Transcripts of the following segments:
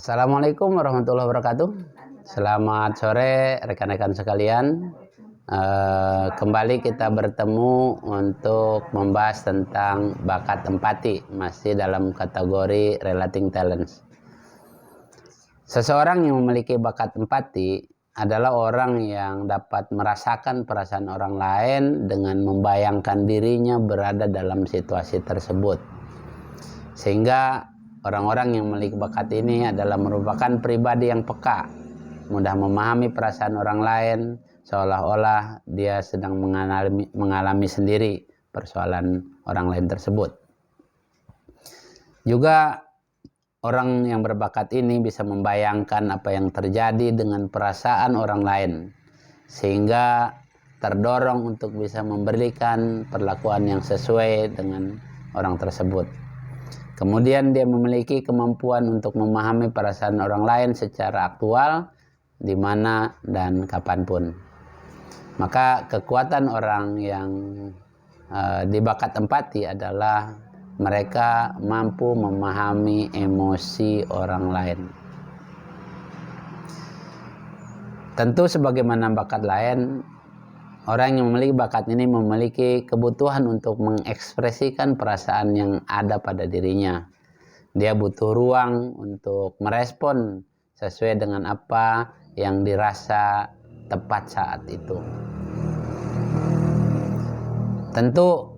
Assalamualaikum warahmatullahi wabarakatuh. Selamat sore rekan-rekan sekalian. Kembali kita bertemu untuk membahas tentang bakat empati, masih dalam kategori relating talents. Seseorang yang memiliki bakat empati adalah orang yang dapat merasakan perasaan orang lain dengan membayangkan dirinya berada dalam situasi tersebut. Sehingga orang-orang yang memiliki bakat ini adalah merupakan pribadi yang peka, mudah memahami perasaan orang lain, seolah-olah dia sedang mengalami sendiri persoalan orang lain tersebut. Juga orang yang berbakat ini bisa membayangkan apa yang terjadi dengan perasaan orang lain, sehingga terdorong untuk bisa memberikan perlakuan yang sesuai dengan orang tersebut. Kemudian dia memiliki kemampuan untuk memahami perasaan orang lain secara aktual, di mana dan kapanpun. Maka kekuatan orang yang dibakat empati adalah mereka mampu memahami emosi orang lain. Tentu sebagaimana bakat lain, orang yang memiliki bakat ini memiliki kebutuhan untuk mengekspresikan perasaan yang ada pada dirinya. Dia butuh ruang untuk merespon sesuai dengan apa yang dirasa tepat saat itu. Tentu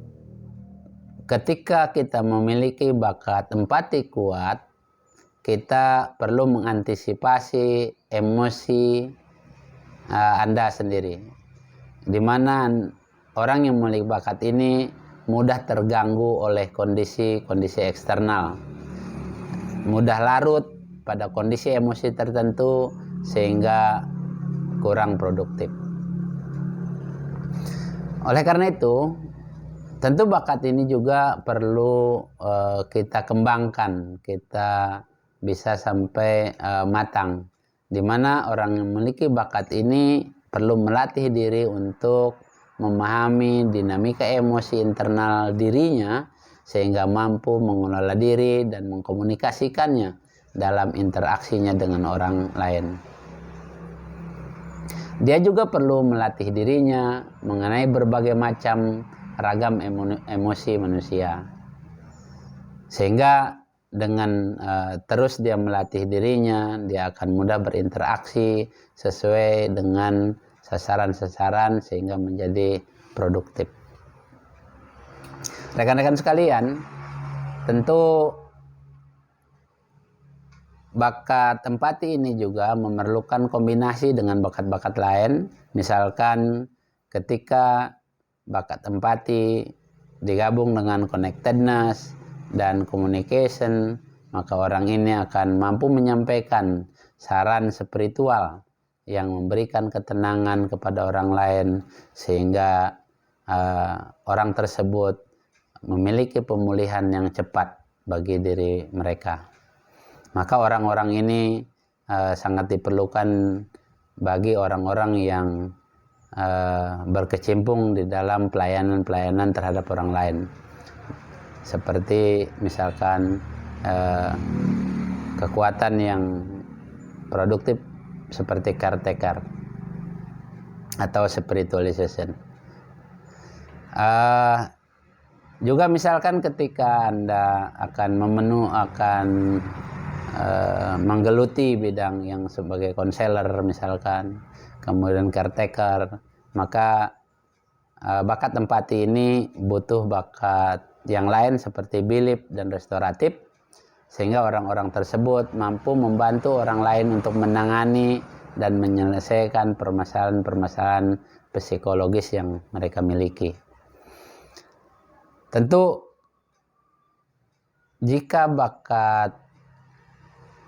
ketika kita memiliki bakat empati kuat, kita perlu mengantisipasi emosi Anda sendiri, di mana orang yang memiliki bakat ini mudah terganggu oleh kondisi-kondisi eksternal, mudah larut pada kondisi emosi tertentu sehingga kurang produktif. Oleh karena itu, tentu bakat ini juga perlu kita kembangkan, kita bisa sampai matang, di mana orang yang memiliki bakat ini perlu melatih diri untuk memahami dinamika emosi internal dirinya sehingga mampu mengelola diri dan mengkomunikasikannya dalam interaksinya dengan orang lain. Dia juga perlu melatih dirinya mengenai berbagai macam ragam emosi manusia, sehingga dengan terus dia melatih dirinya, dia akan mudah berinteraksi sesuai dengan sasaran-sasaran sehingga menjadi produktif. Rekan-rekan sekalian, tentu bakat empati ini juga memerlukan kombinasi dengan bakat-bakat lain. Misalkan ketika bakat empati digabung dengan connectedness dan communication, maka orang ini akan mampu menyampaikan saran spiritual yang memberikan ketenangan kepada orang lain, sehingga orang tersebut memiliki pemulihan yang cepat bagi diri mereka. Maka orang-orang ini sangat diperlukan bagi orang-orang yang berkecimpung di dalam pelayanan-pelayanan terhadap orang lain. Seperti misalkan kekuatan yang produktif seperti caretaker atau spiritualization. Juga misalkan ketika Anda akan menggeluti bidang yang sebagai konselor misalkan, kemudian caretaker, maka bakat empati ini butuh bakat yang lain seperti belief dan restoratif, sehingga orang-orang tersebut mampu membantu orang lain untuk menangani dan menyelesaikan permasalahan-permasalahan psikologis yang mereka miliki. Tentu jika bakat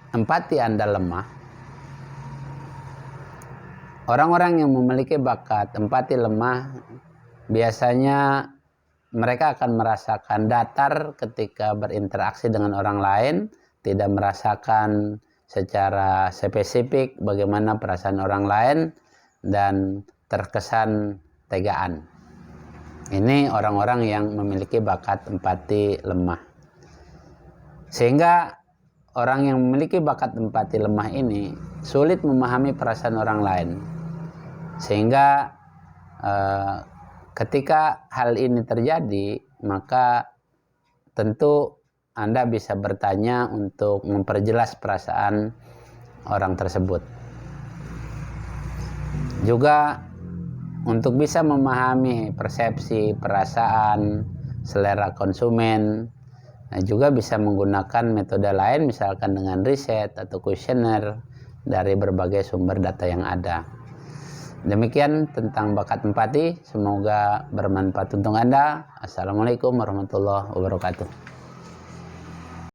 empati Anda lemah, orang-orang yang memiliki bakat empati lemah biasanya mereka akan merasakan datar ketika berinteraksi dengan orang lain, tidak merasakan secara spesifik bagaimana perasaan orang lain, dan terkesan tegaan. Ini orang-orang yang memiliki bakat empati lemah. Sehingga orang yang memiliki bakat empati lemah ini sulit memahami perasaan orang lain. Sehingga ketika hal ini terjadi, maka tentu Anda bisa bertanya untuk memperjelas perasaan orang tersebut. Juga untuk bisa memahami persepsi, perasaan, selera konsumen, juga bisa menggunakan metode lain, misalkan dengan riset atau kuesioner dari berbagai sumber data yang ada. Demikian tentang bakat empati, semoga bermanfaat untuk Anda. Assalamualaikum warahmatullahi wabarakatuh.